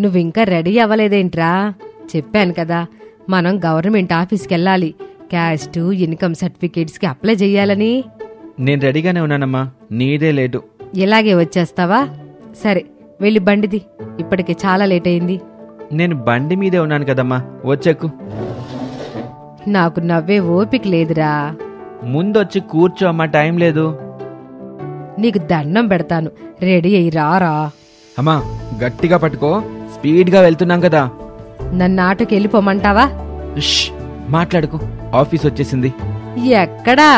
నువ్వింకా రెడీ అవ్వలేదేంట్రా? చెప్పాను కదా, మనం గవర్నమెంట్ ఆఫీస్కెళ్ళాలి. క్యాస్ట్, ఇన్కమ్ సర్టిఫికేట్స్కి అప్లై చెయ్యాలని. నేను రెడీగానే ఉన్నానమ్మా, నీదే లేటు. ఇలాగే వచ్చేస్తావా? సరే, వెళ్ళి బండిది, ఇప్పటికే చాలా లేట్ అయింది. నేను బండి మీదే ఉన్నాను కదమ్మా, వచ్చెక్కు. నాకు నవ్వే ఓపిక లేదురా. ముందొచ్చి కూర్చో అమ్మా, టైం లేదు. నీకు దండం పెడతాను, రెడీ అయ్యి రారా. అమ్మా గట్టిగా పట్టుకో, స్పీడ్గా వెళ్తున్నాం కదా. నన్ను ఆటోకి వెళ్ళిపోమంటావా? మాట్లాడుకో, ఆఫీస్ వచ్చేసింది. ఎక్కడా?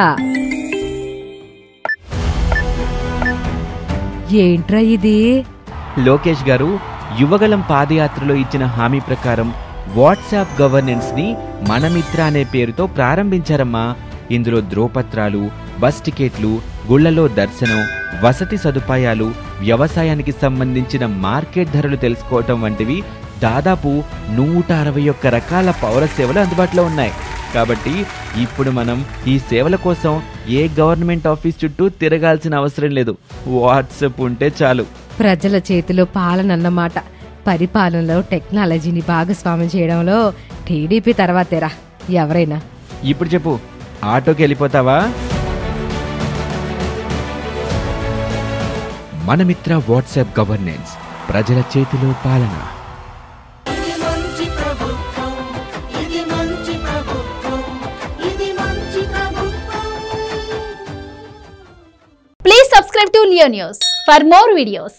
ఏంట్రా ఇది? లోకేష్ గారు యువగలం పాదయాత్రలో ఇచ్చిన హామీ ప్రకారం వాట్సాప్ గవర్నెన్స్ ని మనమిత్ర అనే పేరుతో ప్రారంభించారమ్మా. ఇందులో ధ్రువపత్రాలు, బస్ టికెట్లు, గుళ్లలో దర్శనం, వసతి సదుపాయాలు, వ్యవసాయానికి సంబంధించిన మార్కెట్ ధరలు తెలుసుకోవటం వంటివి దాదాపు 161 రకాల పౌర సేవలు అందుబాటులో ఉన్నాయి. కాబట్టి ఇప్పుడు మనం ఈ సేవల కోసం ఏ గవర్నమెంట్ ఆఫీస్ చుట్టూ తిరగాల్సిన అవసరం లేదు. వాట్సాప్ ఉంటే చాలు. ప్రజల చేతిలో పాలనన్నమాట. పరిపాలనలో టెక్నాలజీని భాగస్వామ్యం చేయడంలో టీడీపీ తర్వాతేరా ఎవరైనా. ఇప్పుడు చెప్పు, ఆటోకి వెళ్ళిపోతావా? మనమిత్ర వాట్సాప్ గవర్నెన్స్, ప్రజల చేతిలో పాలన. Please subscribe to Leo News for more videos.